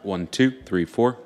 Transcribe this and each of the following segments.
1, 2, 3, 4.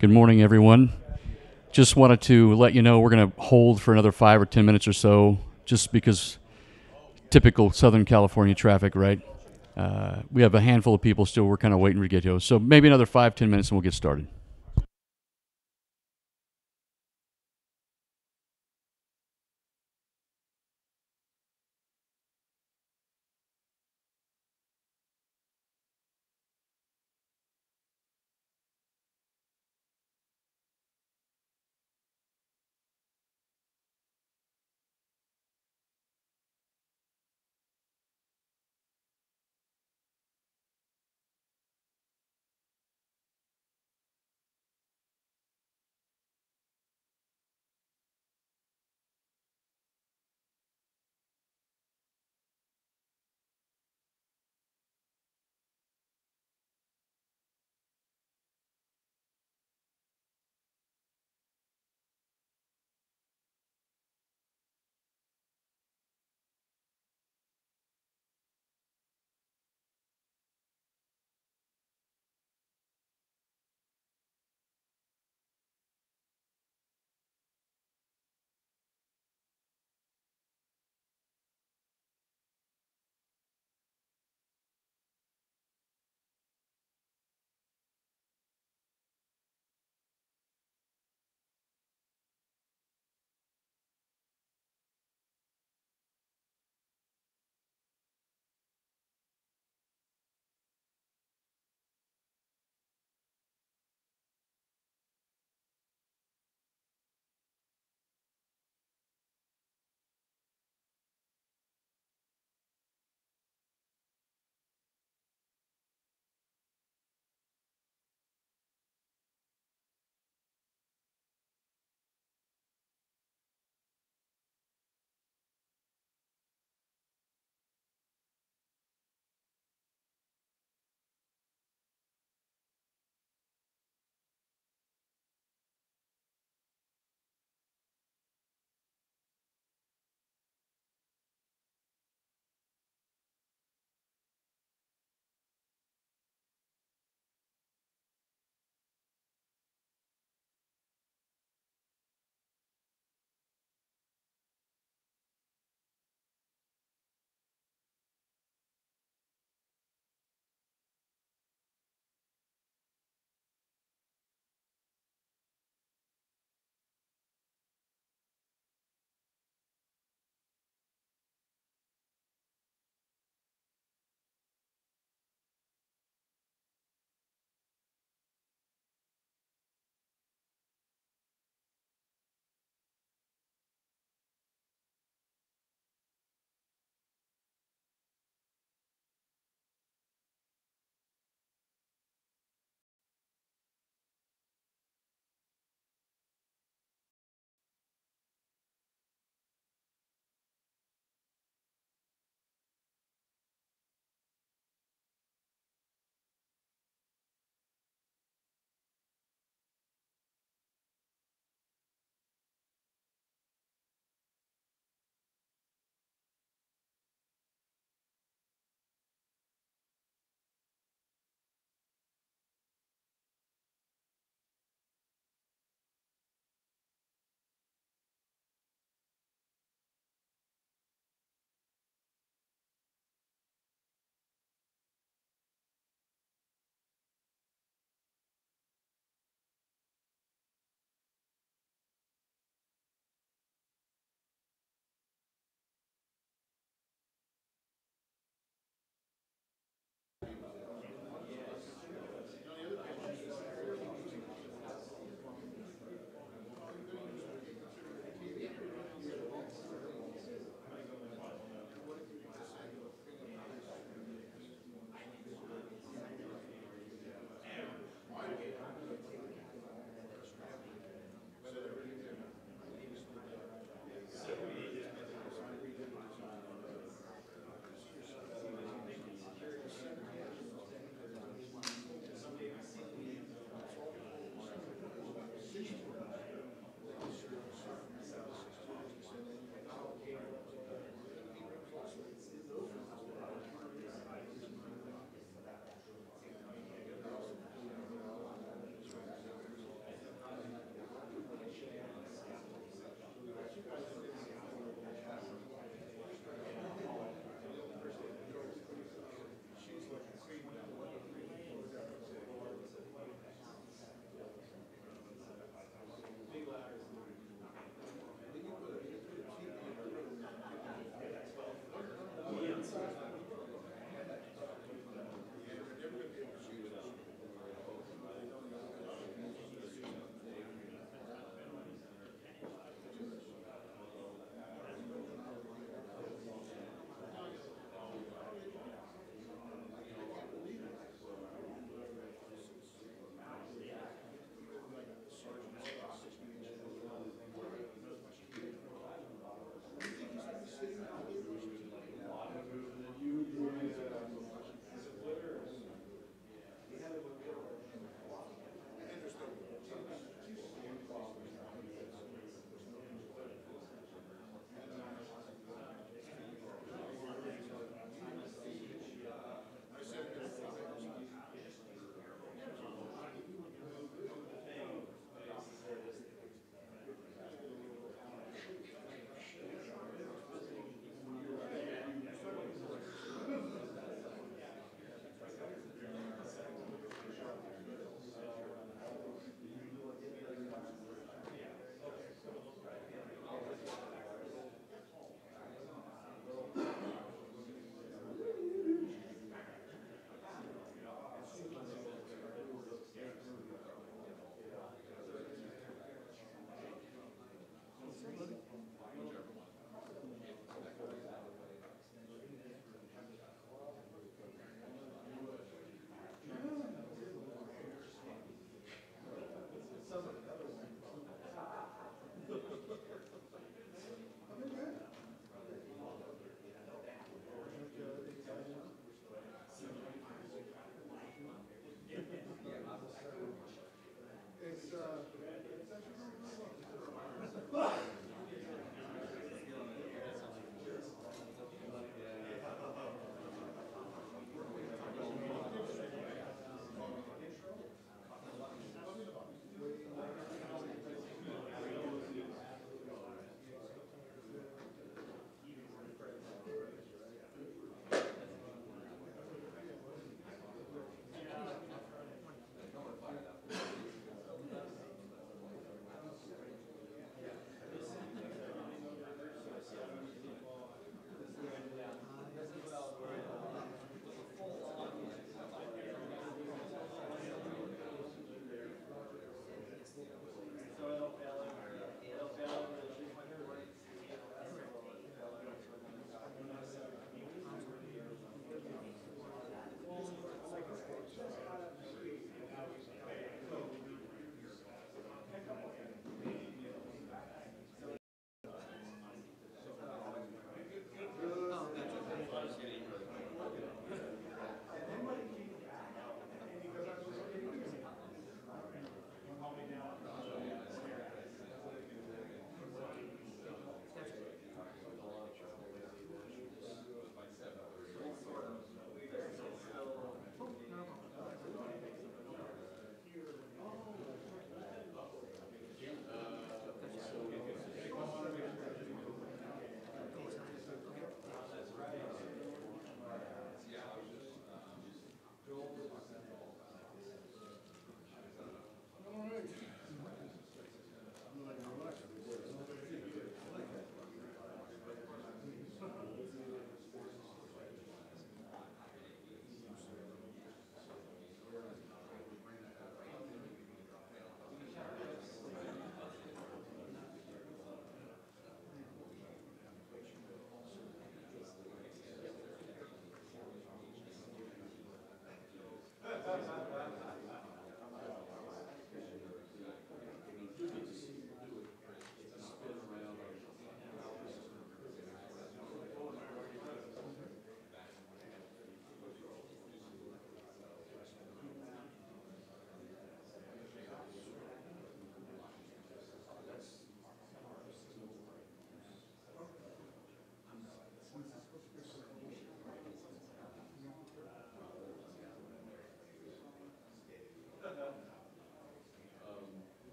Good morning, everyone. Just wanted to let you know we're going to hold for another 5 or 10 minutes or so, just because typical Southern California traffic, right? We have a handful of people still. We're kind of waiting to get here. So maybe another 5, 10 minutes and we'll get started.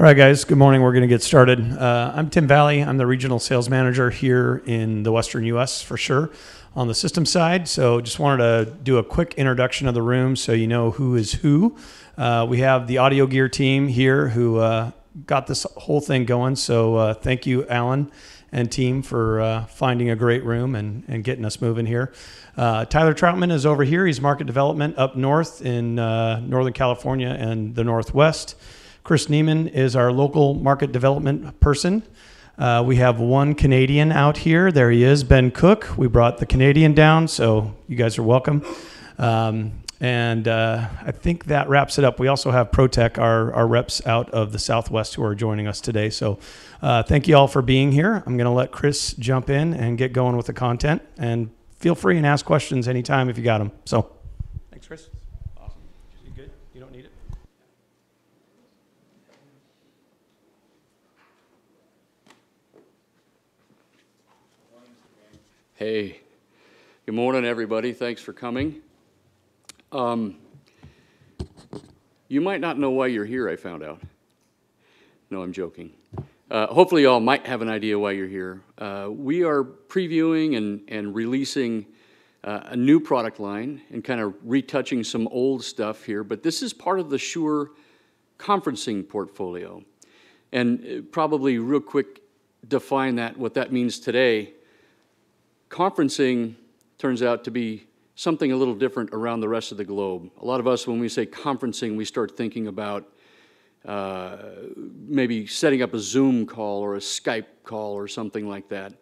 All right, guys, good morning. We're going to get started. I'm Tim Valley. I'm the regional sales manager here in the Western U.S. for sure on the system side. So just wanted to do a quick introduction of the room so you know who is who. We have the audio gear team here who got this whole thing going. So thank you, Alan and team, for finding a great room and getting us moving here. Tyler Troutman is over here. He's market development up north in Northern California and the Northwest. Chris Neiman is our local market development person. We have one Canadian out here. There he is, Ben Cook. We brought the Canadian down, so you guys are welcome. And I think that wraps it up. We also have ProTech, our reps out of the Southwest, who are joining us today. So thank you all for being here. I'm going to let Chris jump in and get going with the content. And feel free and ask questions anytime if you got them. So thanks, Chris. Awesome. You good? You don't need it? Hey, good morning, everybody. Thanks for coming. You might not know why you're here, I found out. No, I'm joking. Hopefully you all might have an idea why you're here. We are previewing and releasing a new product line and kind of retouching some old stuff here, but this is part of the Shure conferencing portfolio. And probably real quick, define what that means today. Conferencing turns out to be something a little different around the rest of the globe. A lot of us, when we say conferencing, we start thinking about maybe setting up a Zoom call or a Skype call or something like that.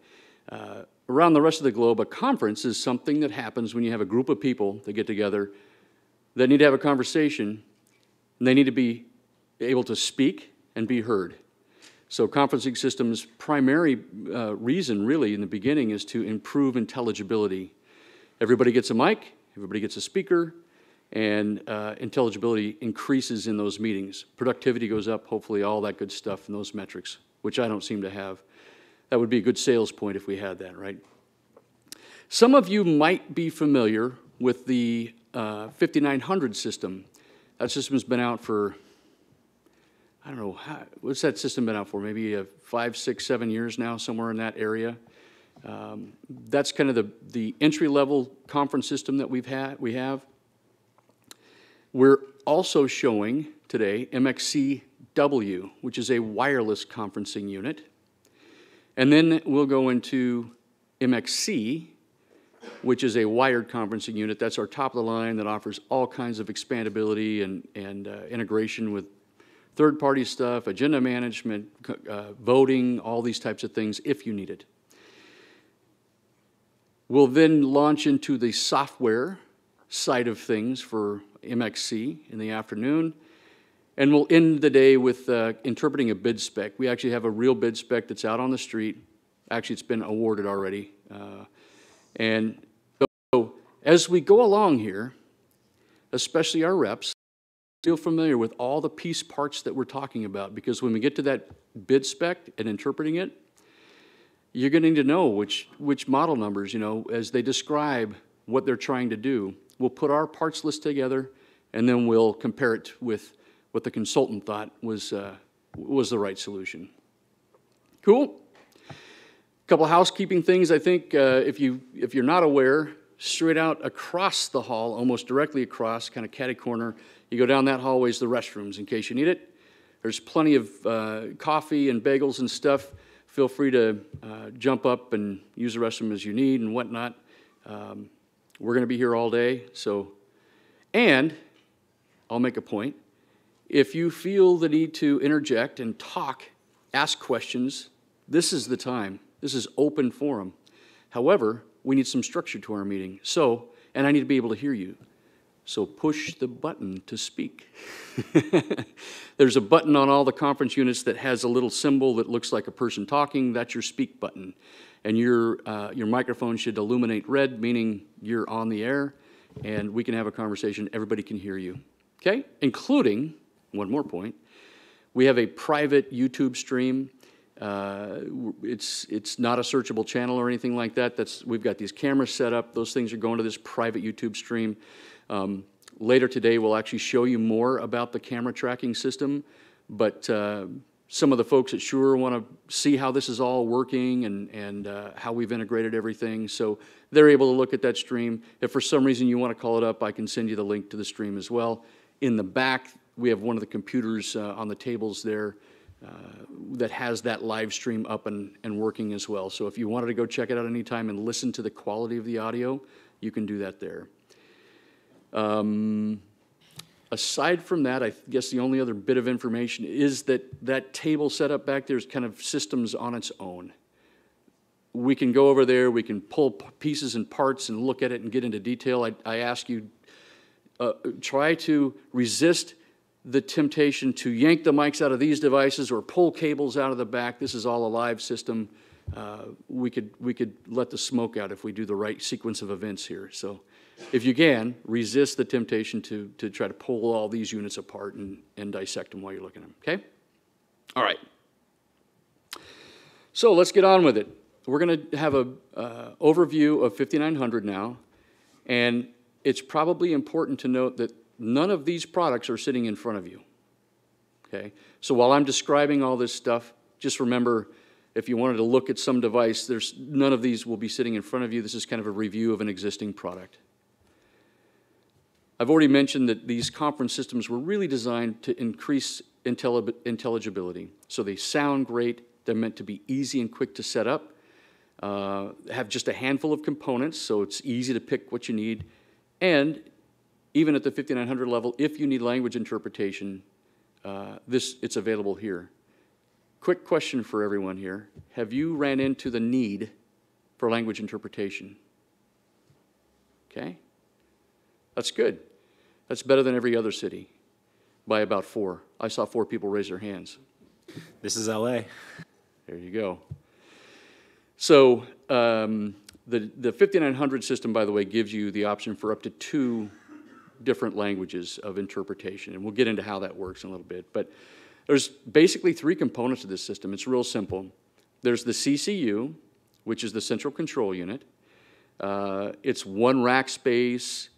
Around the rest of the globe, a conference is something that happens when you have a group of people that get together that need to have a conversation, and they need to be able to speak and be heard. So conferencing systems' primary reason, really, in the beginning is to improve intelligibility. Everybody gets a mic, everybody gets a speaker, and intelligibility increases in those meetings. Productivity goes up, hopefully all that good stuff in those metrics, which I don't seem to have. That would be a good sales point if we had that, right? Some of you might be familiar with the 5900 system. That system's been out for, I don't know, what's that system been out for? Maybe 5, 6, 7 years now, somewhere in that area. That's kind of the entry-level conference system that we have. We're also showing today MXC W, which is a wireless conferencing unit. And then we'll go into MXC, which is a wired conferencing unit. That's our top of the line that offers all kinds of expandability and integration with third-party stuff, agenda management, voting, all these types of things if you need it. We'll then launch into the software side of things for MXC in the afternoon, and we'll end the day with interpreting a bid spec. We actually have a real bid spec that's out on the street. Actually, it's been awarded already. And so as we go along here, especially our reps, feel familiar with all the piece parts that we're talking about, because when we get to that bid spec and interpreting it, you're going to need to know which model numbers, as they describe what they're trying to do. We'll put our parts list together, and then we'll compare it with what the consultant thought was the right solution. Cool? A couple housekeeping things. I think if you're not aware, straight out across the hall, almost directly across, kind of catty corner, you go down that hallway is the restrooms in case you need it. There's plenty of coffee and bagels and stuff. Feel free to jump up and use the restroom as you need and whatnot. We're going to be here all day, and I'll make a point. If you feel the need to interject and talk, ask questions, this is the time. This is open forum. However, we need some structure to our meeting. And I need to be able to hear you. So push the button to speak. There's a button on all the conference units that has a little symbol that looks like a person talking. That's your speak button. And your microphone should illuminate red, meaning you're on the air, and we can have a conversation. Everybody can hear you. Okay? Including, one more point, we have a private YouTube stream. It's not a searchable channel or anything like that. We've got these cameras set up. Those things are going to this private YouTube stream. Later today, we'll actually show you more about the camera tracking system, but some of the folks at Shure want to see how this is all working and how we've integrated everything. So they're able to look at that stream. If for some reason you want to call it up, I can send you the link to the stream as well. In the back, we have one of the computers on the tables there that has that live stream up and working as well. So if you wanted to go check it out anytime and listen to the quality of the audio, you can do that there. Aside from that, I guess the only other bit of information is that that table set up back there is kind of systems on its own. We can go over there, we can pull pieces and parts and look at it and get into detail. I ask you, try to resist the temptation to yank the mics out of these devices or pull cables out of the back. This is all a live system. We could let the smoke out if we do the right sequence of events here. So if you can, resist the temptation to try to pull all these units apart and dissect them while you're looking at them, okay? All right. So let's get on with it. We're going to have an overview of 5900 now, and it's probably important to note that none of these products are sitting in front of you, okay? So while I'm describing all this stuff, just remember, if you wanted to look at some device, none of these will be sitting in front of you. This is kind of a review of an existing product. I've already mentioned that these conference systems were really designed to increase intelligibility. So they sound great, they're meant to be easy and quick to set up, have just a handful of components, so it's easy to pick what you need, and even at the 5900 level, if you need language interpretation, it's available here. Quick question for everyone here. Have you ran into the need for language interpretation? Okay, that's good. That's better than every other city by about 4. I saw 4 people raise their hands. This is LA. There you go. So the 5900 system, by the way, gives you the option for up to 2 different languages of interpretation, and we'll get into how that works in a little bit. But there's basically 3 components of this system. It's real simple. There's the CCU, which is the central control unit. It's 1 rack space.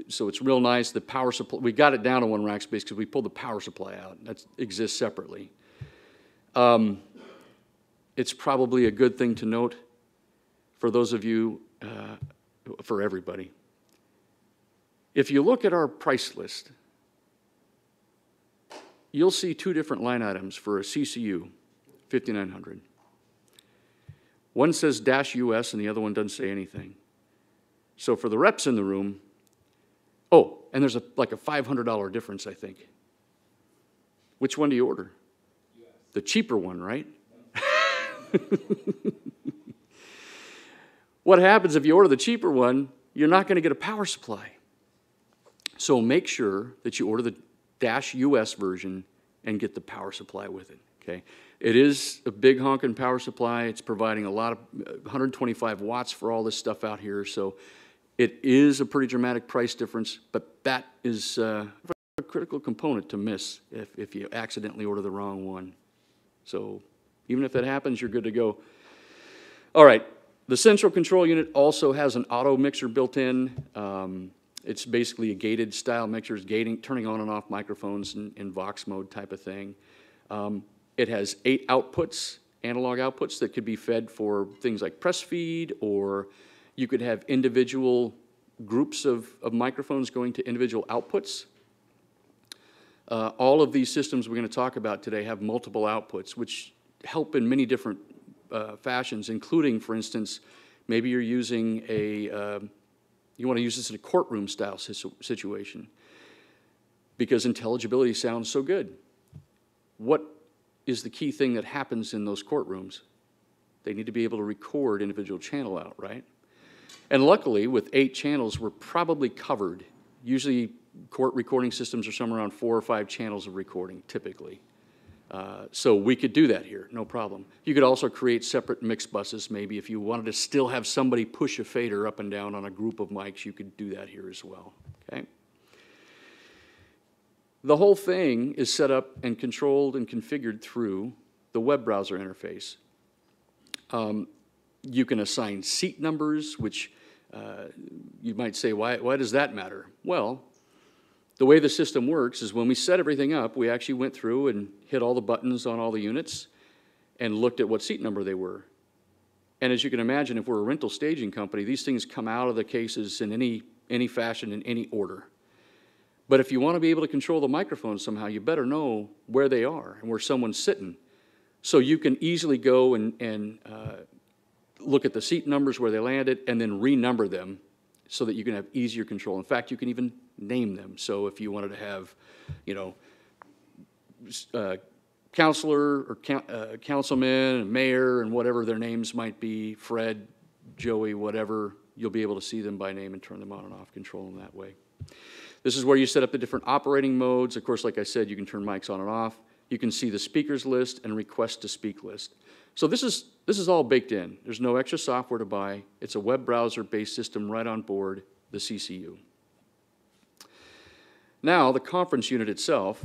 So it's real nice. The power supply, we got it down to 1 rack space because we pulled the power supply out. That exists separately. It's probably a good thing to note for those of you, for everybody. If you look at our price list, you'll see 2 different line items for a CCU 5900. One says -US and the other one doesn't say anything. So for the reps in the room, oh, and there's like a $500 difference, I think. Which one do you order? US. The cheaper one, right? What happens if you order the cheaper one, you're not going to get a power supply. So make sure that you order the -US version and get the power supply with it, okay? It is a big honking power supply. It's providing a lot of 125 watts for all this stuff out here, so it is a pretty dramatic price difference, but that is a critical component to miss if you accidentally order the wrong one. So even if that happens, you're good to go. All right, the central control unit also has an auto mixer built in. It's basically a gated style mixer, it's turning on and off microphones in Vox mode type of thing. It has 8 outputs, analog outputs that could be fed for things like press feed, or you could have individual groups of microphones going to individual outputs. All of these systems we're going to talk about today have multiple outputs, which help in many different fashions, including, for instance, maybe you're using you want to use this in a courtroom style situation because intelligibility sounds so good. What is the key thing that happens in those courtrooms? They need to be able to record individual channel out, right? And luckily, with 8 channels, we're probably covered. Usually, court recording systems are somewhere around 4 or 5 channels of recording, typically. So we could do that here, no problem. You could also create separate mix buses, maybe. If you wanted to still have somebody push a fader up and down on a group of mics, you could do that here as well, okay? The whole thing is set up and controlled and configured through the web browser interface. You can assign seat numbers, which you might say, why does that matter? Well, the way the system works is when we set everything up, we actually went through and hit all the buttons on all the units and looked at what seat number they were. And as you can imagine, if we're a rental staging company, these things come out of the cases in any fashion, in any order. But if you want to be able to control the microphone somehow, you better know where they are and where someone's sitting. So you can easily go and look at the seat numbers where they landed and then renumber them so that you can have easier control. In fact, you can even name them. So if you wanted to have, you know, counselor or councilman and mayor and whatever their names might be, Fred, Joey, whatever, you'll be able to see them by name and turn them on and off, control them that way. This is where you set up the different operating modes. Of course, like I said, you can turn mics on and off. You can see the speakers list and request to speak list. So this is all baked in. There's no extra software to buy. It's a web browser-based system right on board the CCU. Now, the conference unit itself,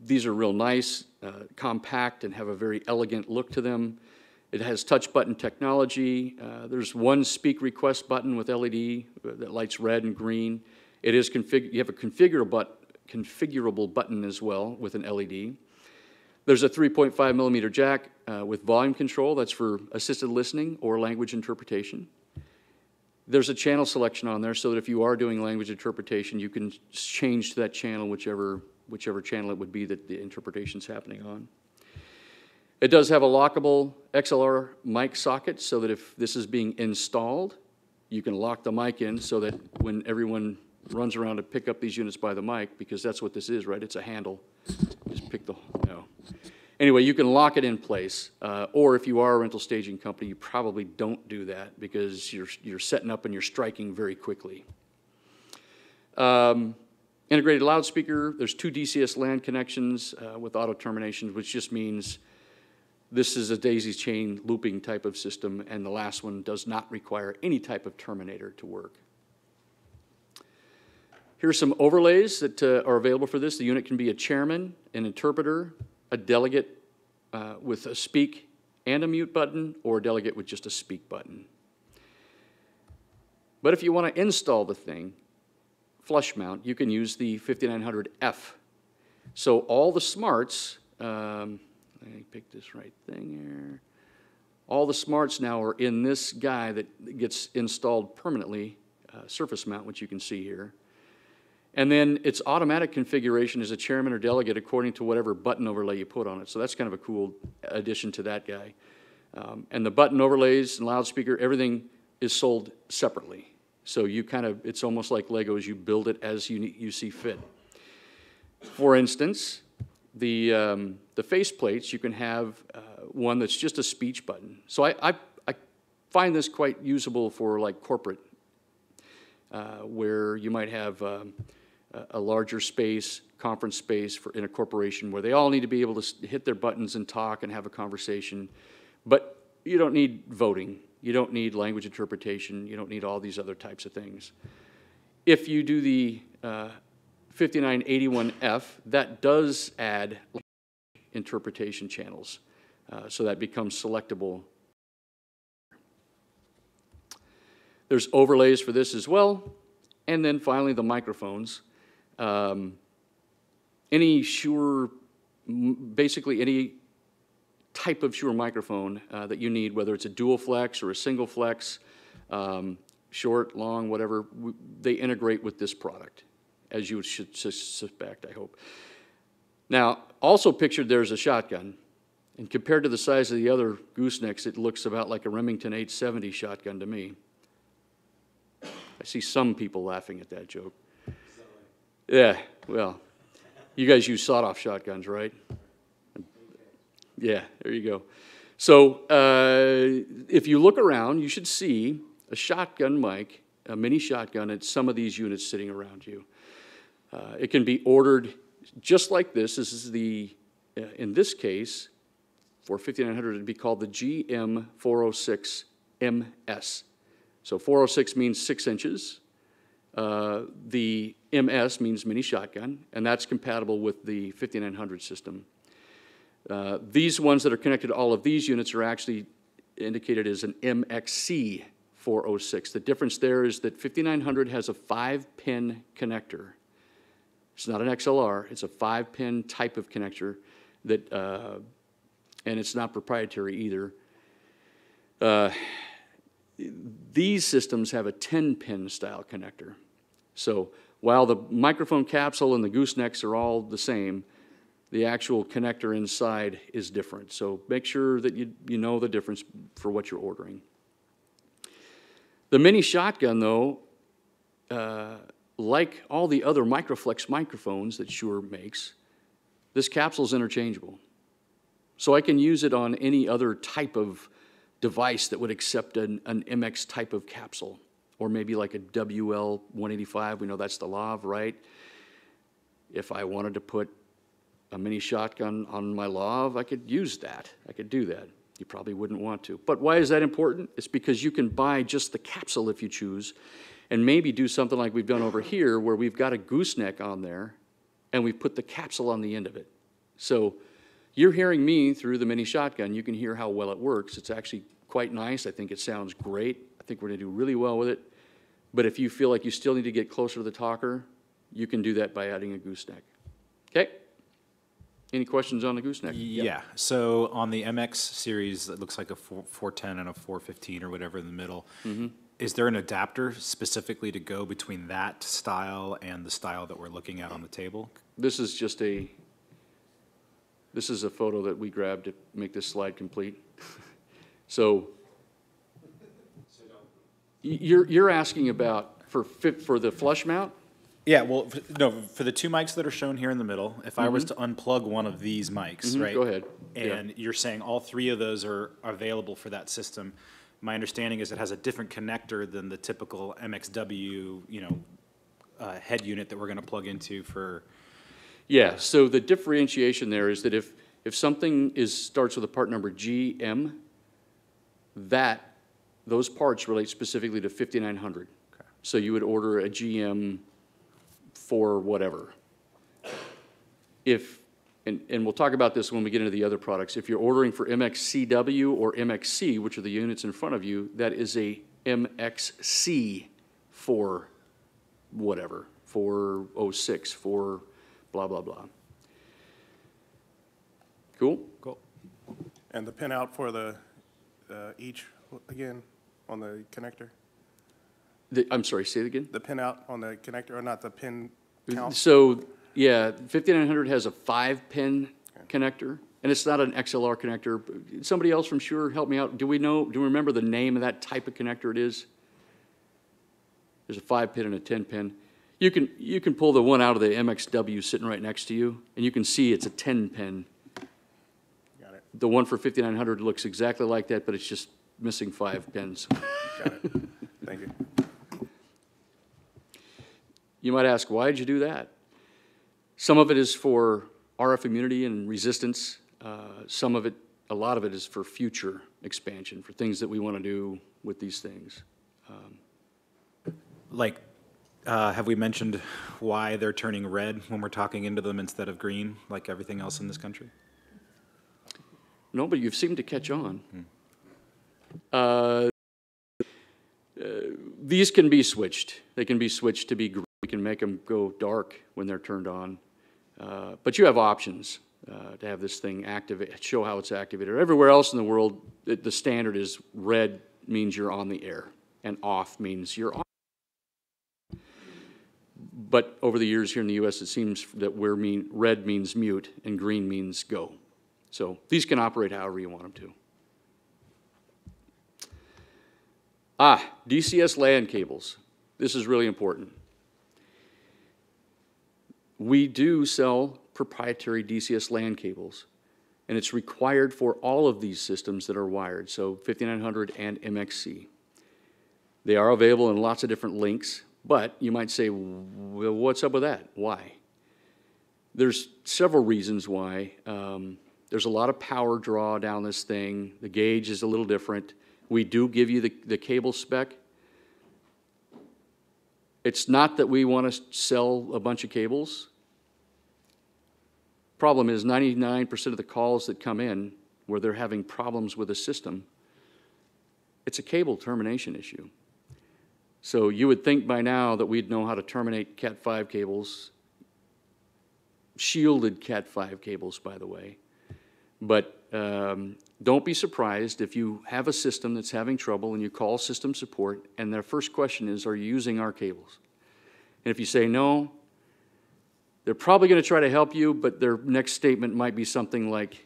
these are real nice, compact, and have a very elegant look to them. It has touch button technology. There's one speak request button with LED that lights red and green. It is you have a configurable button as well with an LED. There's a 3.5 millimeter jack with volume control. That's for assisted listening or language interpretation. There's a channel selection on there so that if you are doing language interpretation, you can change to that channel, whichever channel it would be that the interpretation's happening on. It does have a lockable XLR mic socket so that if this is being installed, you can lock the mic in so that when everyone runs around to pick up these units by the mic, because that's what this is, right? It's a handle. Just pick the, no. Anyway, you can lock it in place. Or if you are a rental staging company, you probably don't do that because you're setting up and you're striking very quickly. Integrated loudspeaker, there's 2 DCS LAN connections with auto terminations, which just means this is a daisy chain looping type of system, and the last one does not require any type of terminator to work. Here's some overlays that are available for this. The unit can be a chairman, an interpreter, a delegate with a speak and a mute button, or a delegate with just a speak button. But if you want to install the thing, flush mount, you can use the 5900F. So all the smarts, let me pick this right thing here. All the smarts now are in this guy that gets installed permanently, surface mount, which you can see here. And then its automatic configuration is a chairman or delegate according to whatever button overlay you put on it. So that's kind of a cool addition to that guy. And the button overlays and loudspeaker, everything is sold separately. So you kind of, it's almost like Legos, you build it as you see fit. For instance, the face plates, you can have one that's just a speech button. So I find this quite usable for like corporate, where you might have a larger space, conference space in a corporation where they all need to be able to hit their buttons and talk and have a conversation. But you don't need voting. You don't need language interpretation. You don't need all these other types of things. If you do the 5981F, that does add interpretation channels. So that becomes selectable. There's overlays for this as well. And then finally, the microphones. Basically any type of Shure microphone that you need, whether it's a dual flex or a single flex, short, long, whatever, they integrate with this product, as you should suspect, I hope. Now, also pictured there's a shotgun, and compared to the size of the other goosenecks, it looks about like a Remington 870 shotgun to me. I see some people laughing at that joke. Yeah, well, you guys use sawed-off shotguns, right? Yeah, there you go. So if you look around, you should see a shotgun mic, a mini shotgun at some of these units sitting around you. It can be ordered just like this. This is the, in this case, for 5900, it would be called the GM406MS. So 406 means 6 inches. The MS means mini shotgun, and that's compatible with the 5900 system. These ones that are connected to all of these units are actually indicated as an MXC 406. The difference there is that 5900 has a 5-pin connector, It's not an XLR. It's a 5-pin type of connector that, and it's not proprietary either. These systems have a 10-pin style connector. So while the microphone capsule and the goosenecks are all the same, the actual connector inside is different. So make sure that you know the difference for what you're ordering. The mini shotgun, though, like all the other Microflex microphones that Shure makes, this capsule is interchangeable. So I can use it on any other type of device that would accept an MX type of capsule, or maybe like a WL-185. We know that's the lav, right? If I wanted to put a mini shotgun on my lav, I could use that. I could do that. You probably wouldn't want to. But why is that important? It's because you can buy just the capsule if you choose, and maybe do something like we've done over here where we've got a gooseneck on there and we've put the capsule on the end of it. So you're hearing me through the mini shotgun. You can hear how well it works. It's actually quite nice. I think it sounds great. I think we're going to do really well with it. But if you feel like you still need to get closer to the talker, you can do that by adding a gooseneck. Okay? Any questions on the gooseneck? Yeah. Yep. So on the MX series, it looks like a 410 and a 415 or whatever in the middle. Mm-hmm. Is there an adapter specifically to go between that style and the style that we're looking at on the table? This is just a photo that we grabbed to make this slide complete. So you're asking about for the flush mount? Yeah, well, no, for the two mics that are shown here in the middle, if I was to unplug one of these mics, right? Go ahead. And you're saying all three of those are available for that system. My understanding is it has a different connector than the typical MXW, head unit that we're going to plug into for. Yeah, so the differentiation there is that if something starts with a part number GM, those parts relate specifically to 5900. Okay. So you would order a GM for whatever. And we'll talk about this when we get into the other products. If you're ordering for MXCW or MXC, which are the units in front of you, that is a MXC for whatever, for 06, for blah, blah, blah. Cool? Cool. And the pin out for the each, again, on the connector? I'm sorry, say it again? The pin out on the connector, or not the pin count? So, yeah, 5900 has a 5-pin connector, and it's not an XLR connector. Somebody else from Shure, help me out. Do we remember the name of that type of connector it is? There's a 5-pin and a 10-pin. You can pull the one out of the MXW sitting right next to you, and you can see it's a 10-pin. Got it. The one for 5900 looks exactly like that, but it's just missing 5 pins. Got it. Thank you. You might ask, why did you do that? Some of it is for RF immunity and resistance. A lot of it is for future expansion, for things that we want to do with these things. Have we mentioned why they're turning red when we're talking into them instead of green, like everything else in this country? No, but you've seemed to catch on. These can be switched. They can be switched to be green. We can make them go dark when they're turned on. But you have options to have this thing activate, show how it's activated. Everywhere else in the world, the standard is red means you're on the air, and off means you're off. But over the years here in the U.S., it seems that red means mute and green means go. So these can operate however you want them to. DCS LAN cables. This is really important. We do sell proprietary DCS LAN cables, and it's required for all of these systems that are wired, so 5900 and MXC. They are available in lots of different links, but you might say, well, what's up with that? Why? There's several reasons why. There's a lot of power draw down this thing. The gauge is a little different. We do give you the cable spec. It's not that we want to sell a bunch of cables. Problem is 99% of the calls that come in where they're having problems with a system, it's a cable termination issue. So you would think by now that we'd know how to terminate Cat5 cables shielded Cat5 cables, by the way. But don't be surprised if you have a system that's having trouble and you call system support and their first question is, are you using our cables? And if you say no, they're probably going to try to help you, but their next statement might be something like,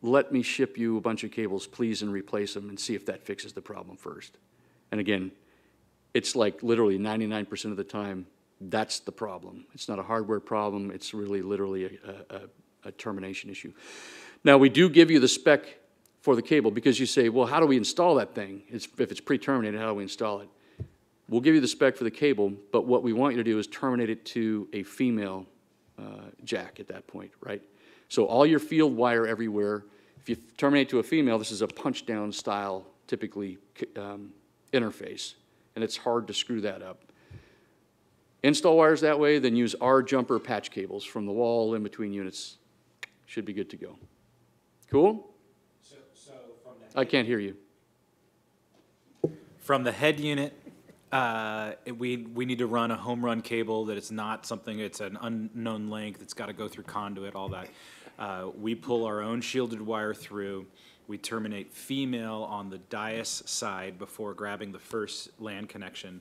let me ship you a bunch of cables, please, and replace them and see if that fixes the problem first. And again, it's like literally 99% of the time, that's the problem. It's not a hardware problem. It's really literally a termination issue. Now, we do give you the spec for the cable because you say, well, how do we install that thing? If it's pre-terminated, how do we install it? We'll give you the spec for the cable, but what we want you to do is terminate it to a female jack at that point, right? So all your field wire everywhere, if you terminate to a female, this is a punch-down style, typically, interface, and it's hard to screw that up. Install wires that way, then use our jumper patch cables from the wall in between units. Should be good to go. Cool? So from the I can't hear you. From the head unit, we need to run a home run cable that it's not something, it's an unknown length, it's got to go through conduit, all that. We pull our own shielded wire through. We terminate female on the dais side before grabbing the first LAN connection,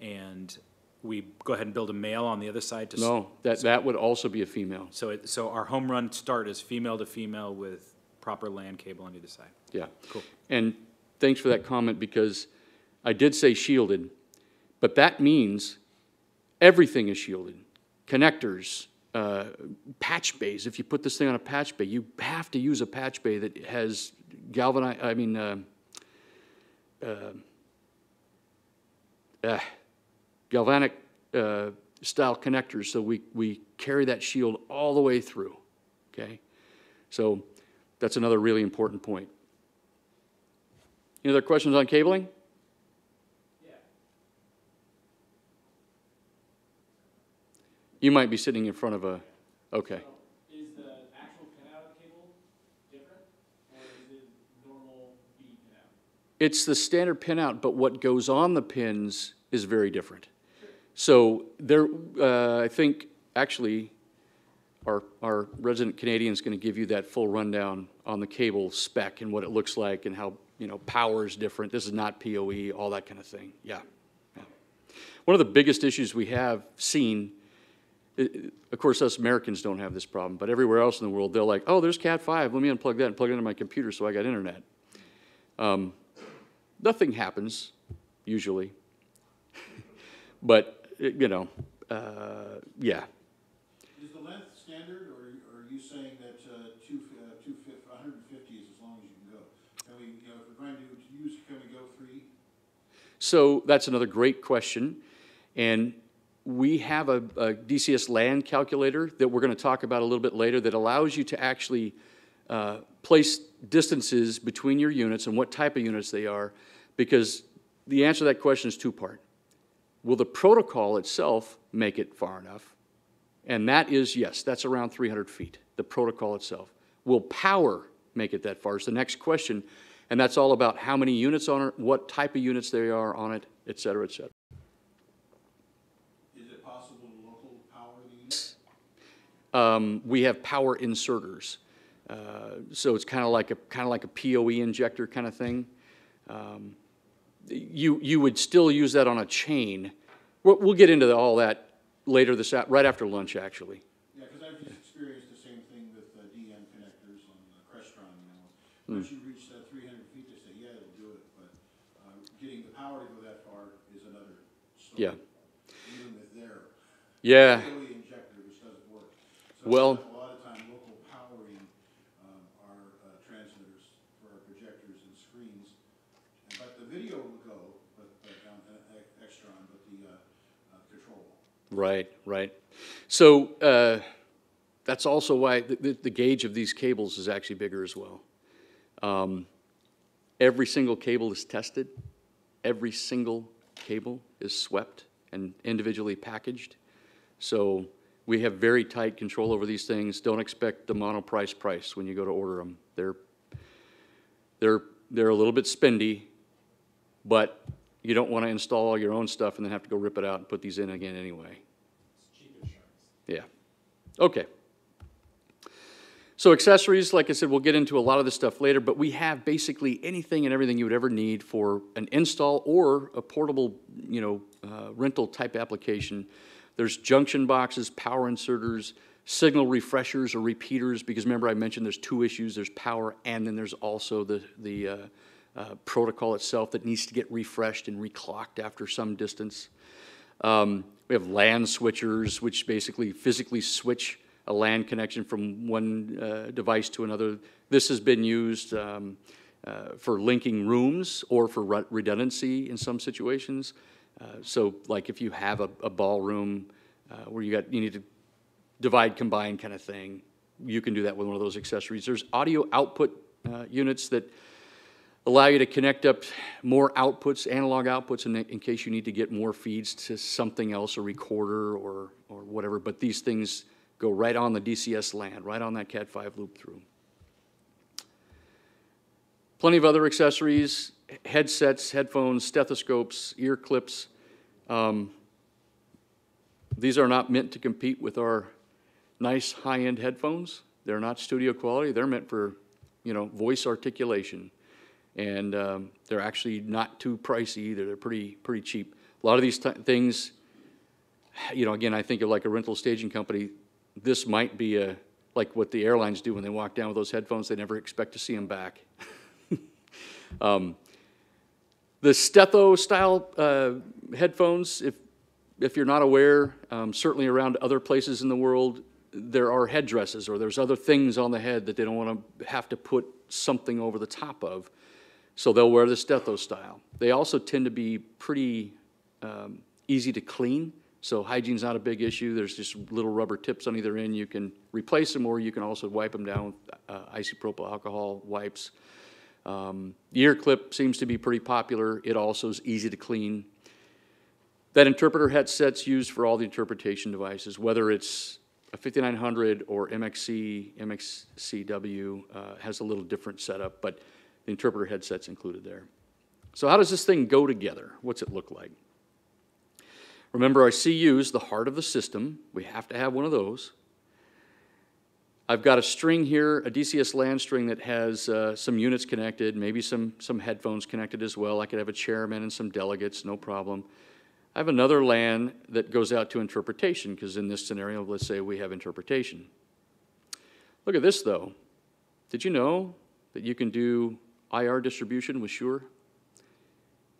and we go ahead and build a male on the other side. To No, that would also be a female. So our home run start is female to female with proper LAN cable on either side. Yeah. Cool. And thanks for that comment because I did say shielded, but that means everything is shielded. Connectors, patch bays. If you put this thing on a patch bay, you have to use a patch bay that has galvanized, galvanic style connectors, so we carry that shield all the way through, okay? So that's another really important point. Any other questions on cabling? Yeah. You might be sitting in front of a, okay. So is the actual pinout cable different, or is it normal B pinout? It's the standard pinout, but what goes on the pins is very different. So there, I think, actually, our resident Canadian is going to give you that full rundown on the cable spec and what it looks like and how, power is different. This is not PoE, all that kind of thing. Yeah. One of the biggest issues we have seen, of course, us Americans don't have this problem, but everywhere else in the world, they're like, oh, there's Cat5. Let me unplug that and plug it into my computer so I got internet. Nothing happens, usually. But, yeah. Is the length standard, or are you saying that 150 is as long as you can go? Can we, if we're going to use, can we go 3? So that's another great question. And we have a DCS LAN calculator that we're going to talk about a little bit later that allows you to actually place distances between your units and what type of units they are, because the answer to that question is two-part. Will the protocol itself make it far enough? And that is, yes, that's around 300 feet, the protocol itself. Will power make it that far is the next question, and that's all about how many units on it, what type of units they are on it, et cetera, et cetera. Is it possible to local power the unit? We have power inserters. So it's kind of like a PoE injector kind of thing. You would still use that on a chain. We'll get into all that later right after lunch, actually. Yeah, because I've just experienced the same thing with DN connectors on the Crestron. Once you reach that 300 feet, they say, yeah, it'll do it. But getting the power to go that far is another story. Yeah. Even with their PoE injector, which doesn't work. So Well, a lot of time local powering our transmitters for our projectors and screens. But the video will go, but extra on, but the control. right. So that's also why the gauge of these cables is actually bigger as well. Every single cable is tested. Every single cable is swept and individually packaged. So we have very tight control over these things. Don't expect the monoprice price when you go to order them. They're a little bit spendy, but you don't want to install all your own stuff and then have to go rip it out and put these in again anyway. It's cheap insurance. Yeah. Okay. So accessories, like I said, we'll get into a lot of this stuff later, but we have basically anything and everything you would ever need for an install or a portable, rental type application. There's junction boxes, power inserters, signal refreshers or repeaters, because remember I mentioned there's two issues. There's power, and then there's also the protocol itself that needs to get refreshed and reclocked after some distance. We have LAN switchers, which basically physically switch a LAN connection from one device to another. This has been used for linking rooms or for redundancy in some situations. So like if you have a ballroom where you need to divide, combine kind of thing, you can do that with one of those accessories. There's audio output units that allow you to connect up more outputs, analog outputs, in case you need to get more feeds to something else, a recorder or whatever. But these things go right on the DCS LAN, right on that Cat5 loop through. Plenty of other accessories, headsets, headphones, stethoscopes, ear clips. These are not meant to compete with our nice high-end headphones. They're not studio quality. They're meant for, voice articulation. And they're actually not too pricey either. They're pretty cheap. A lot of these things, again, I think of like a rental staging company. This might be like what the airlines do when they walk down with those headphones. They never expect to see them back. The Stetho-style headphones, if you're not aware, certainly around other places in the world, there are headdresses or there's other things on the head that they don't want to have to put something over the top of. So they'll wear the Stetho style. They also tend to be pretty easy to clean. So hygiene's not a big issue. There's just little rubber tips on either end. You can replace them, or you can also wipe them down with isopropyl alcohol wipes. The ear clip seems to be pretty popular. It also is easy to clean. That interpreter headset's used for all the interpretation devices, whether it's a 5900 or MXCW has a little different setup, but the interpreter headset's included there. So how does this thing go together? What's it look like? Remember, our CU is the heart of the system. We have to have one of those. I've got a string here, a DCS LAN string that has some units connected, maybe some headphones connected as well. I could have a chairman and some delegates, no problem. I have another LAN that goes out to interpretation, because in this scenario, let's say we have interpretation. Look at this, though. Did you know that you can do IR distribution with Shure?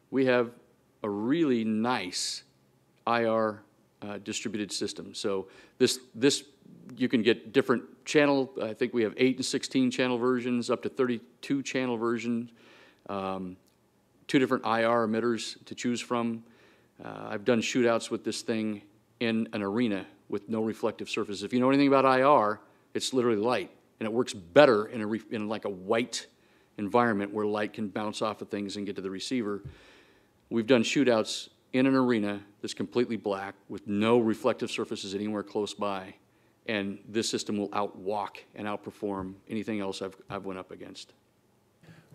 We have a really nice IR distributed system. So this you can get different channel. I think we have 8 and 16 channel versions, up to 32 channel versions. 2 different IR emitters to choose from. I've done shootouts with this thing in an arena with no reflective surface. If you know anything about IR, it's literally light, and it works better in like a white environment where light can bounce off of things and get to the receiver. We've done shootouts in an arena that's completely black with no reflective surfaces anywhere close by, and this system will outwalk and outperform anything else I've went up against.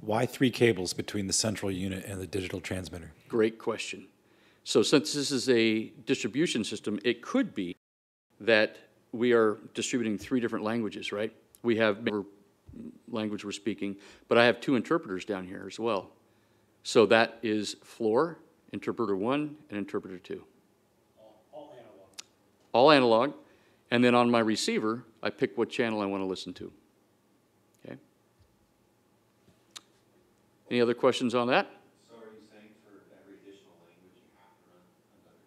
Why 3 cables between the central unit and the digital transmitter? Great question. So since this is a distribution system, it could be that we are distributing 3 different languages, right? We have language we're speaking, but I have 2 interpreters down here as well. So that is floor, interpreter 1, and interpreter 2. All analog. All analog. And then on my receiver, I pick what channel I want to listen to. Okay. Any other questions on that? So are you saying for every additional language you have to run another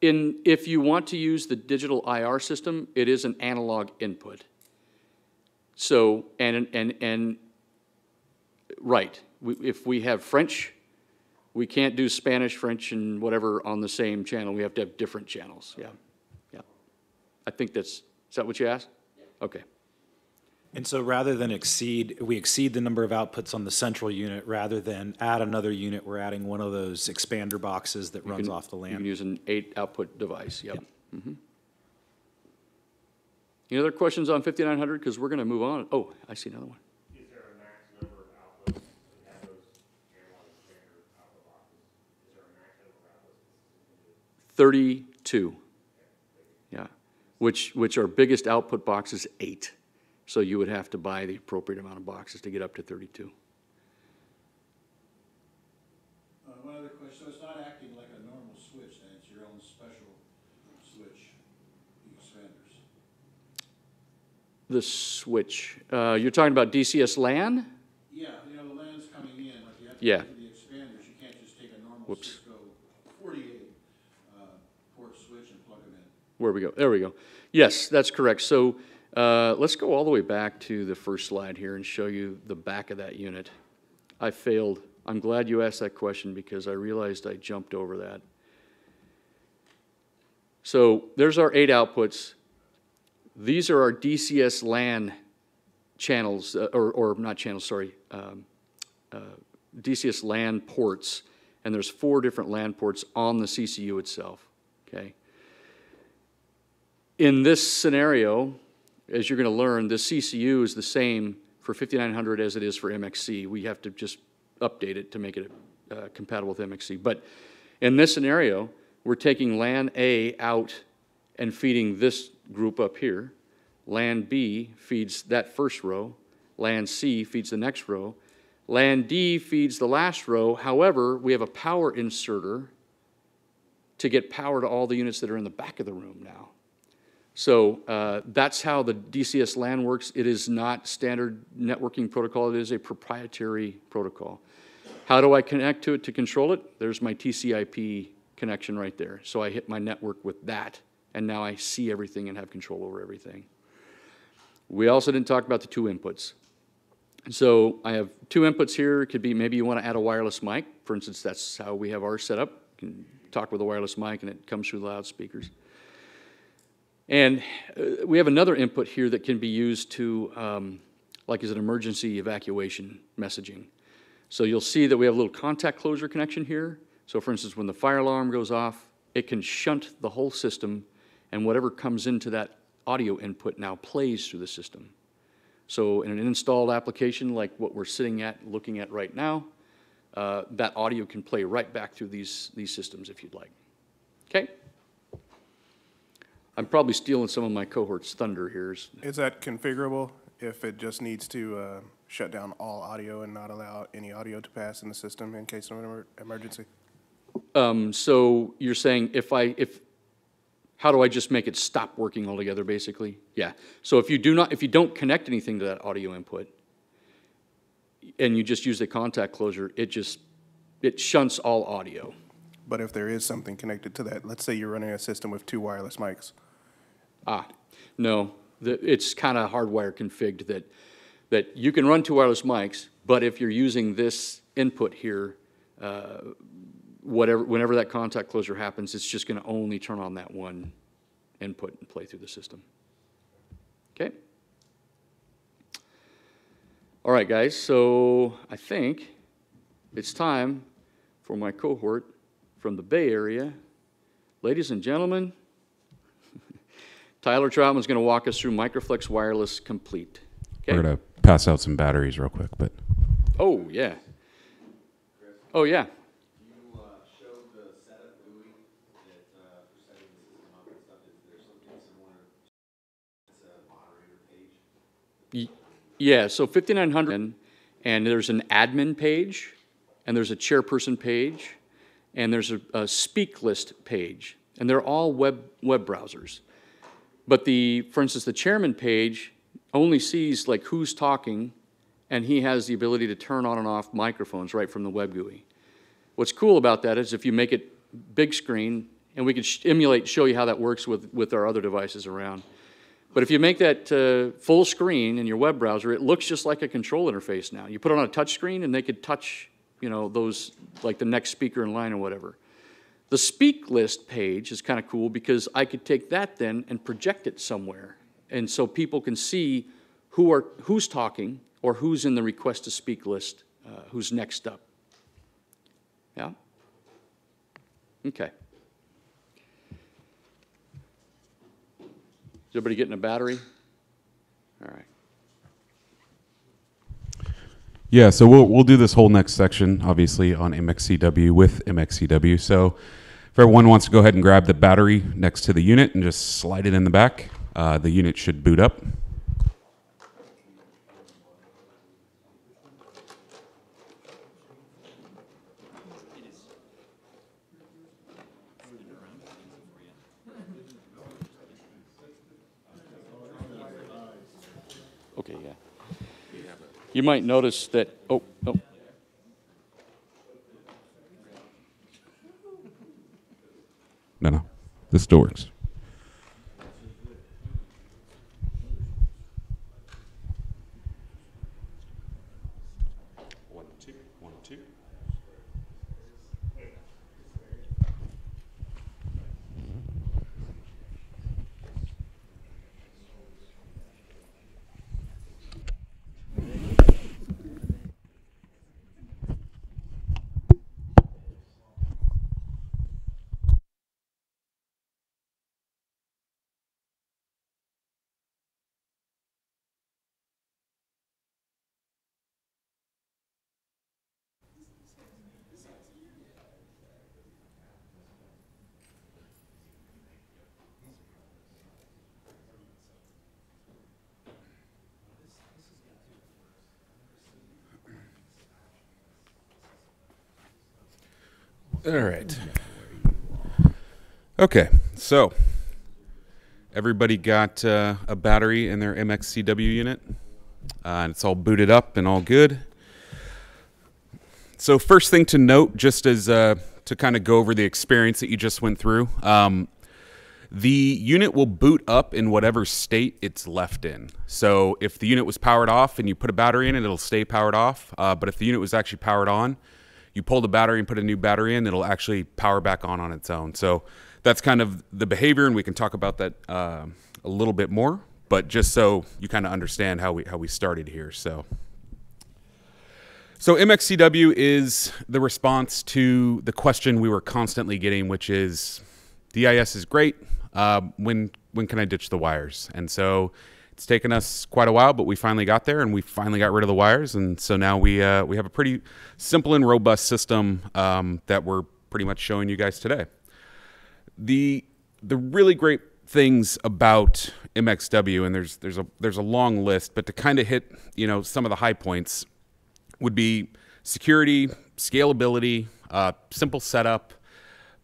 cable? If you want to use the digital IR system, it is an analog input. So, right, if we have French, we can't do Spanish, French, and whatever on the same channel. We have to have different channels, yeah. I think is that what you asked? Yeah. Okay. And so rather than we exceed the number of outputs on the central unit, rather than add another unit, we're adding one of those expander boxes that runs off the LAN. You can use an 8-output device, yep. Mm-hmm. Any other questions on 5900? Because we're going to move on. Oh, I see another one. Is there a max number of outputs that have those analog expander output boxes? Is there a max number of outputs? 32. Yeah. which our biggest output box is 8. So you would have to buy the appropriate amount of boxes to get up to 32. One other question, so it's not acting like a normal switch, then it's your own special switch, the expanders? The switch, you're talking about DCS LAN? Yeah, you know, the LAN's coming in, like you have to Yeah. go through the expanders, you can't just take a normal Whoops. Cisco 48 port switch and plug them in. Where we go? There we go. Yes, that's correct. So let's go all the way back to the first slide here and show you the back of that unit. I failed. I'm glad you asked that question because I realized I jumped over that. So there's our 8 outputs. These are our DCS LAN channels, or not channels, sorry, DCS LAN ports. And there's 4 different LAN ports on the CCU itself, okay? In this scenario, as you're going to learn, the CCU is the same for 5900 as it is for MXC. We have to just update it to make it compatible with MXC. But in this scenario, we're taking LAN A out and feeding this group up here. LAN B feeds that first row. LAN C feeds the next row. LAN D feeds the last row. However, we have a power inserter to get power to all the units that are in the back of the room now. So that's how the DCS LAN works. It is not standard networking protocol. It is a proprietary protocol. How do I connect to it to control it? There's my TCP connection right there. So I hit my network with that, and now I see everything and have control over everything. We also didn't talk about the 2 inputs. So I have 2 inputs here. It could be maybe you want to add a wireless mic. For instance, that's how we have ours set up. You can talk with a wireless mic, and it comes through the loudspeakers. And we have another input here that can be used to, like as an emergency evacuation messaging. So you'll see that we have a little contact closure connection here. So for instance, when the fire alarm goes off, it can shunt the whole system, and whatever comes into that audio input now plays through the system. So in an installed application like what we're looking at right now, that audio can play right back through these systems if you'd like. Okay? I'm probably stealing some of my cohort's thunder here. Is that configurable if it just needs to shut down all audio and not allow any audio to pass in the system in case of an emergency? So you're saying how do I just make it stop working altogether, basically? Yeah. So if you don't connect anything to that audio input, and you just use the contact closure, it shunts all audio. But if there is something connected to that, let's say you're running a system with 2 wireless mics. No. It's kind of hardwire configured that you can run 2 wireless mics, but if you're using this input here, whenever that contact closure happens, it's just going to only turn on that one input and play through the system. Okay? All right, guys, so I think it's time for my cohort from the Bay Area. Ladies and gentlemen, Tyler Troutman's going to walk us through Microflex Wireless Complete. Okay? We're going to pass out some batteries real quick, but. Oh, yeah. Oh, yeah. You showed the setup GUI that for setting the system up and stuff. Is there something similar? It's a moderator page. Yeah, so 5900, and there's an admin page, and there's a chairperson page, and there's a speak list page, and they're all web browsers. But for instance, the chairman page only sees like who's talking, and he has the ability to turn on and off microphones right from the web GUI. What's cool about that is if you make it big screen, and we can show you how that works with our other devices around. But if you make that full screen in your web browser, it looks just like a control interface now. You put it on a touch screen, and they could touch, those, like the next speaker in line or whatever. The speak list page is kind of cool because I could take that then and project it somewhere. And so people can see who's talking or who's in the request to speak list, who's next up. Yeah? Okay. Is everybody getting a battery? All right. Yeah, so we'll do this whole next section, obviously, on MXCW with MXCW. So If everyone wants to go ahead and grab the battery next to the unit and just slide it in the back, the unit should boot up. Okay, yeah. You might notice that, oh, no. No, this still works. One, two, one, two. All right. Okay, so everybody got a battery in their MXCW unit, and it's all booted up and all good. So first thing to note, just as to kind of go over the experience that you just went through, the unit will boot up in whatever state it's left in. So if the unit was powered off and you put a battery in it, it'll stay powered off. But if the unit was actually powered on, you pull the battery and put a new battery in, it'll actually power back on its own. So that's kind of the behavior, and we can talk about that a little bit more, but just so you kind of understand how we started here. So MXCW is the response to the question we were constantly getting, which is, DIS is great, when can I ditch the wires? And so it's taken us quite a while, but we finally got there, and we finally got rid of the wires, and so now we have a pretty simple and robust system that we're pretty much showing you guys today. The really great things about MXW, and there's a long list, but to kind of hit some of the high points would be security, scalability, simple setup,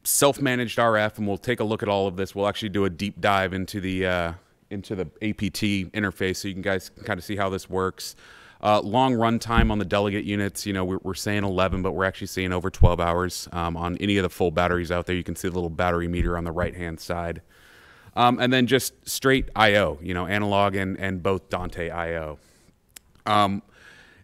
self-managed RF, and we'll take a look at all of this. We'll actually do a deep dive into the APT interface, so you guys can kind of see how this works. Long run time on the delegate units, we're saying 11, but we're actually seeing over 12 hours on any of the full batteries out there. You can see the little battery meter on the right-hand side. And then just straight I/O, analog and both Dante I/O.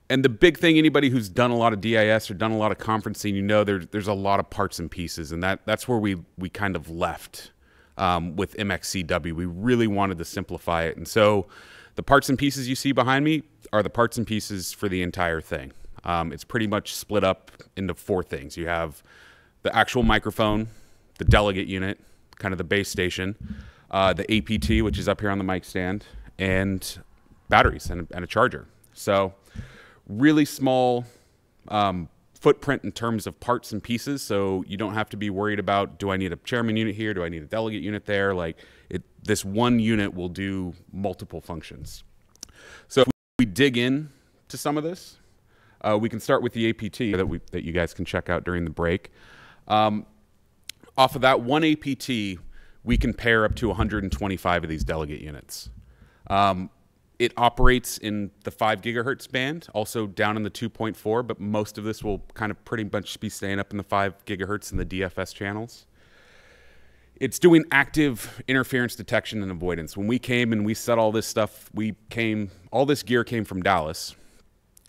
And the big thing, anybody who's done a lot of DIS or done a lot of conferencing, there's a lot of parts and pieces, and that's where we kind of left with MXCW. We really wanted to simplify it. And so the parts and pieces you see behind me are the parts and pieces for the entire thing. It's pretty much split up into 4 things. You have the actual microphone, the delegate unit, kind of the base station, the APT, which is up here on the mic stand, and batteries and a charger. So really small footprint in terms of parts and pieces, so you don't have to be worried about, do I need a chairman unit here? Do I need a delegate unit there? This one unit will do multiple functions. So if we dig in to some of this, we can start with the APT that you guys can check out during the break. Off of that one APT, we can pair up to 125 of these delegate units. It operates in the 5 gigahertz band, also down in the 2.4, but most of this will kind of pretty much be staying up in the 5 gigahertz in the DFS channels. It's doing active interference detection and avoidance. When we came and we set all this stuff, all this gear came from Dallas.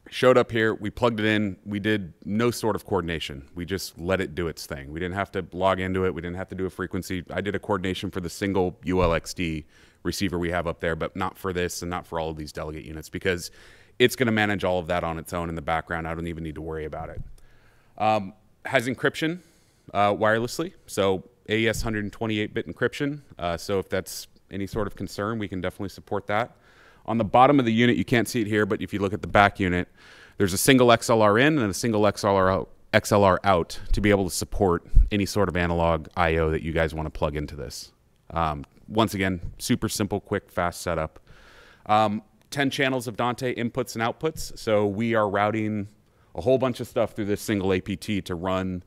Showed up here, we plugged it in, we did no sort of coordination. We just let it do its thing. We didn't have to log into it, we didn't have to do a frequency. I did a coordination for the single ULXD receiver we have up there, but not for this and not for all of these delegate units, because it's going to manage all of that on its own in the background. I don't even need to worry about it. Has encryption wirelessly, so AES 128-bit encryption. So if that's any sort of concern, we can definitely support that. On the bottom of the unit, you can't see it here, but if you look at the back unit, there's a single XLR in and a single XLR XLR out to be able to support any sort of analog I/O that you guys want to plug into this. Once again, super simple, quick, fast setup. 10 channels of Dante inputs and outputs. So we are routing a whole bunch of stuff through this single APT to run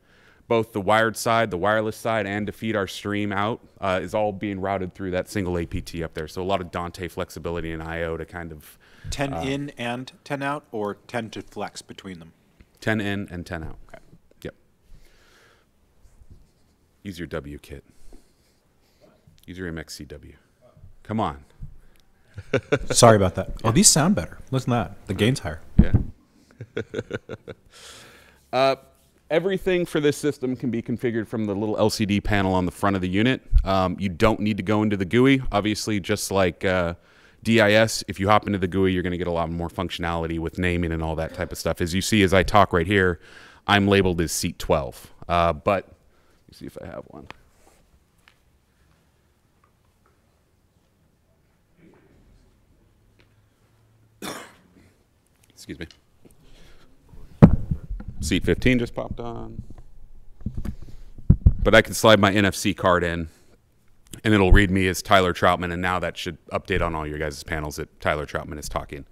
both the wired side, the wireless side, and to feed our stream out is all being routed through that single APT up there. So a lot of Dante flexibility and I/O to kind of 10 in and 10 out, or 10 to flex between them? 10 in and 10 out. Okay. Yep. Use your W kit. Use your MXCW. Come on. Sorry about that. Oh, these sound better. Listen to that. The gain's higher. Yeah. Everything for this system can be configured from the little LCD panel on the front of the unit. You don't need to go into the GUI. Obviously, just like DIS, if you hop into the GUI, you're going to get a lot more functionality with naming and all that type of stuff. As you see, as I talk right here, I'm labeled as seat 12. But let me see if I have one. Excuse me. Seat 15 just popped on. But I can slide my NFC card in, and it'll read me as Tyler Troutman, and now that should update on all your guys' panels that Tyler Troutman is talking.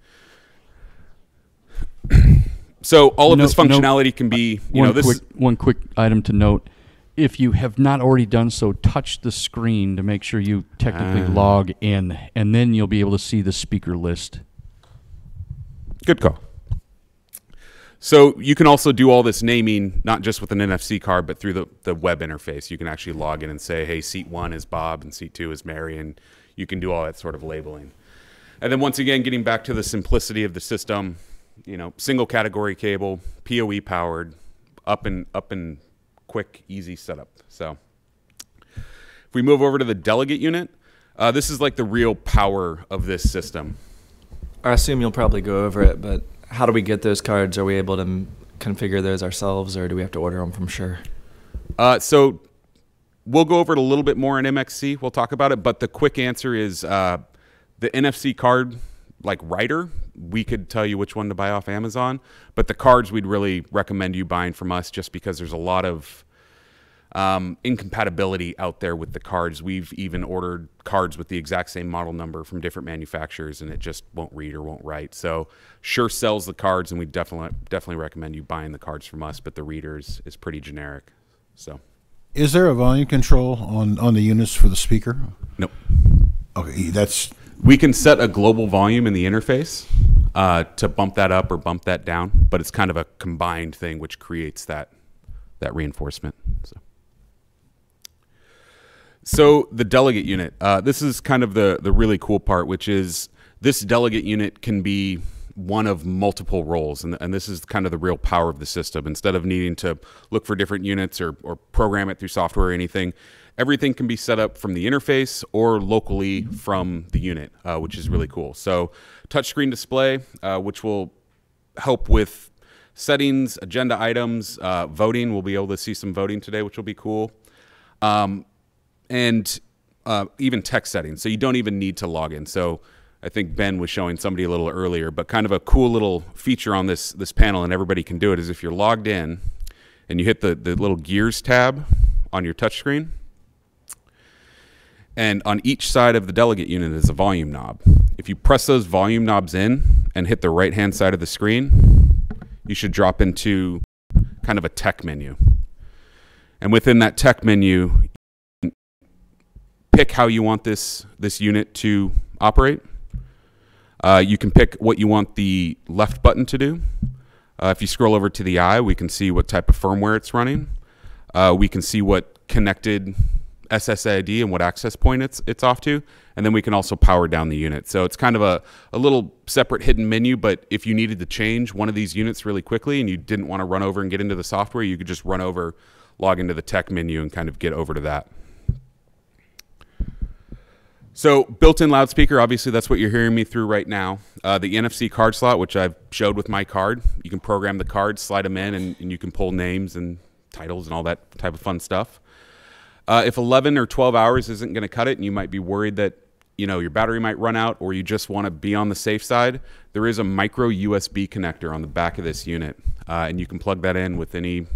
So all of this functionality can be, one quick item to note. If you have not already done so, touch the screen to make sure you technically log in, and then you'll be able to see the speaker list. Good call. So you can also do all this naming, not just with an NFC card, but through the web interface. You can actually log in and say, hey, seat 1 is Bob and seat 2 is Mary, and you can do all that sort of labeling. And then once again, getting back to the simplicity of the system, single category cable, PoE powered, up and quick, easy setup. So if we move over to the delegate unit, this is like the real power of this system. I assume you'll probably go over it, but how do we get those cards? Are we able to configure those ourselves, or do we have to order them from Shure? So we'll go over it a little bit more in MXC. We'll talk about it, but the quick answer is the NFC card, like writer, we could tell you which one to buy off Amazon, but the cards we'd really recommend you buying from us just because there's a lot of incompatibility out there with the cards. We've even ordered cards with the exact same model number from different manufacturers, and it just won't read or won't write. So Shure sells the cards, and we definitely recommend you buying the cards from us, but the readers is pretty generic. So, is there a volume control on the units for the speaker? Nope. Okay, we can set a global volume in the interface to bump that up or bump that down, but it's kind of a combined thing which creates that reinforcement. So the delegate unit, this is kind of the really cool part, which is this delegate unit can be one of multiple roles, and this is kind of the real power of the system. Instead of needing to look for different units or program it through software or anything, everything can be set up from the interface or locally from the unit, which is really cool. So touchscreen display, which will help with settings, agenda items, voting. We'll be able to see some voting today, which will be cool. And even text settings. So you don't even need to log in. So I think Ben was showing somebody a little earlier, but kind of a cool little feature on this panel, and everybody can do it, is if you're logged in and you hit the little gears tab on your touchscreen, and on each side of the delegate unit is a volume knob. If you press those volume knobs in and hit the right-hand side of the screen, you should drop into kind of a tech menu. And within that tech menu, pick how you want this unit to operate. You can pick what you want the left button to do. If you scroll over to the eye, we can see what type of firmware it's running. We can see what connected SSID and what access point it's off to, and then we can also power down the unit. So it's kind of a little separate hidden menu, but if you needed to change one of these units really quickly and you didn't want to run over and get into the software, you could just run over, log into the tech menu, and kind of get over to that. So built-in loudspeaker, obviously that's what you're hearing me through right now. The NFC card slot, which I've showed with my card, you can program the cards, slide them in, and you can pull names and titles and all that type of fun stuff. If 11 or 12 hours isn't going to cut it, and you might be worried that your battery might run out, or you just want to be on the safe side, there is a micro USB connector on the back of this unit, and you can plug that in with any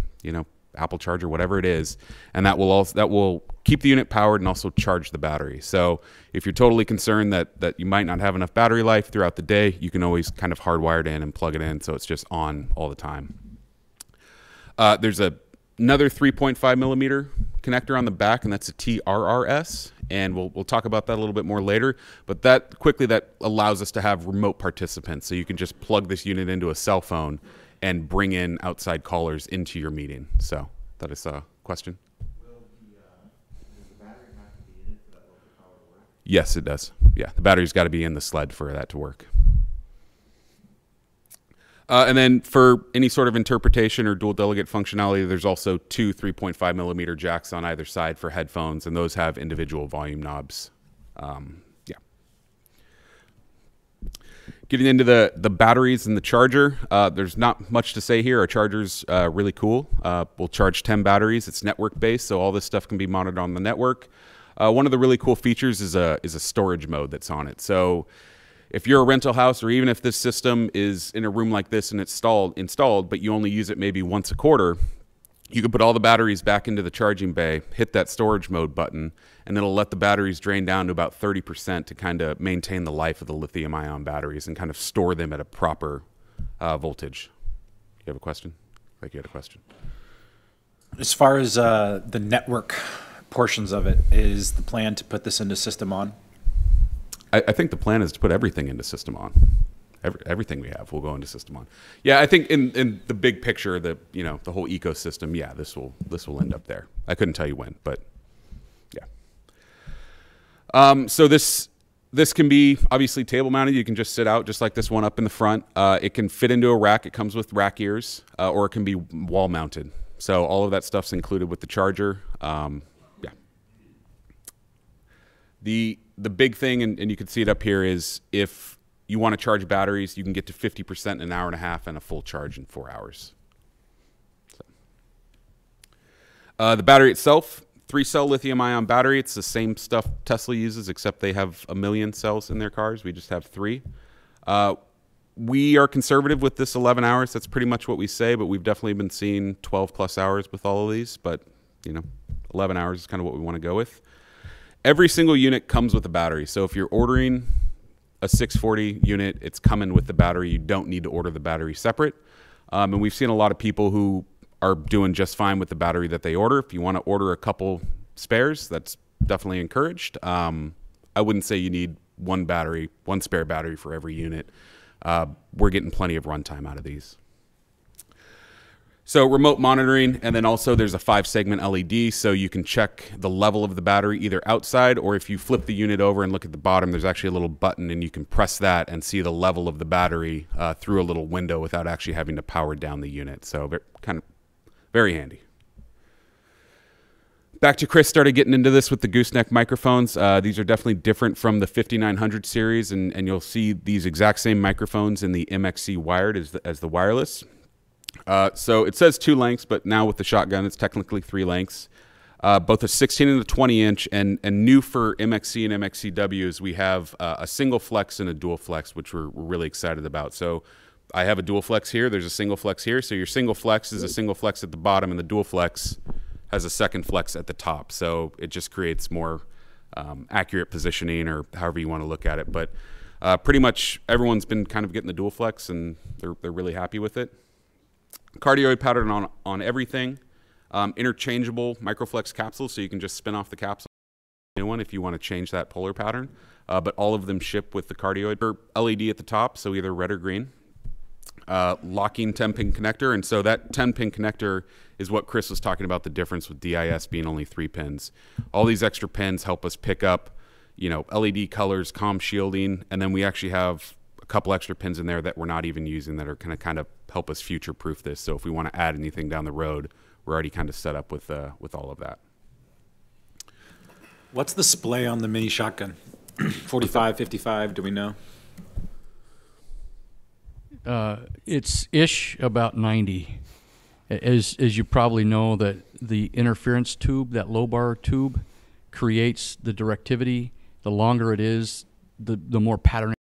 Apple Charger, whatever it is, and that will keep the unit powered and also charge the battery. So if you're totally concerned that you might not have enough battery life throughout the day, you can always kind of hardwire it in and plug it in so it's just on all the time. There's another 3.5 millimeter connector on the back, and that's a TRRS, and we'll talk about that a little bit more later. But that allows us to have remote participants, so you can just plug this unit into a cell phone and bring in outside callers into your meeting. So that is a question. Will the battery have to be in it for that local power to work? Yes, it does. Yeah, the battery's got to be in the sled for that to work. And then for any sort of interpretation or dual delegate functionality, there's also two 3.5 millimeter jacks on either side for headphones, and those have individual volume knobs. Getting into the batteries and the charger, there's not much to say here. Our charger's really cool. We'll charge 10 batteries. It's network-based, so all this stuff can be monitored on the network. One of the really cool features is a storage mode that's on it. So if you're a rental house, or even if this system is in a room like this and it's installed, but you only use it maybe once a quarter, you can put all the batteries back into the charging bay, hit that storage mode button, and it'll let the batteries drain down to about 30% to kind of maintain the life of the lithium-ion batteries and kind of store them at a proper voltage. You have a question? Like you had a question. As far as the network portions of it, is the plan to put this into system on? I think the plan is to put everything into system on. Everything we have will go into system on. Yeah, I think in the big picture, the whole ecosystem, yeah, this will end up there. I couldn't tell you when, but yeah. So this can be obviously table mounted. You can just sit out just like this one up in the front. It can fit into a rack. It comes with rack ears, or it can be wall mounted. So all of that stuff's included with the charger. Yeah. The big thing, and you can see it up here, is if you want to charge batteries, you can get to 50% in an hour and a half and a full charge in 4 hours. So. The battery itself, 3-cell lithium-ion battery. It's the same stuff Tesla uses, except they have 1 million cells in their cars. We just have 3. We are conservative with this 11 hours. That's pretty much what we say, but we've definitely been seeing 12-plus hours with all of these. But 11 hours is kind of what we want to go with. Every single unit comes with a battery. So if you're ordering a 640 unit, it's coming with the battery. You don't need to order the battery separate. And we've seen a lot of people who are doing just fine with the battery that they order. If you want to order a couple spares, that's definitely encouraged. I wouldn't say you need one spare battery for every unit. We're getting plenty of runtime out of these. So remote monitoring, and then also there's a 5-segment LED, so you can check the level of the battery either outside, or if you flip the unit over and look at the bottom, there's actually a little button, and you can press that and see the level of the battery through a little window without actually having to power down the unit. So kind of very handy. Back to Chris started getting into this with the gooseneck microphones. These are definitely different from the 5900 series, and you'll see these exact same microphones in the MXC wired as the wireless. So it says 2 lengths, but now with the shotgun, it's technically 3 lengths. Both a 16 and a 20 inch, and new for MXC and MXCW is we have a single flex and a dual flex, which we're really excited about. So I have a dual flex here. There's a single flex here. So your single flex is a single flex at the bottom, and the dual flex has a second flex at the top. So it just creates more accurate positioning, or however you want to look at it. But pretty much everyone's been kind of getting the dual flex, and they're really happy with it. Cardioid pattern on everything. Interchangeable microflex capsules, so you can just spin off the capsule new one if you want to change that polar pattern. But all of them ship with the cardioid or LED at the top, so either red or green. Locking 10-pin connector, and so that 10-pin connector is what Chris was talking about, the difference with DIS being only 3 pins. All these extra pins help us pick up, LED colors, comm shielding, and then we actually have a couple extra pins in there that we're not even using that are going to kind of help us future-proof this. So if we want to add anything down the road, we're already kind of set up with all of that. What's the splay on the mini shotgun? 45, 55, do we know? It's about 90. As you probably know, that the interference tube, that low bar tube, creates the directivity. The longer it is, the more pattern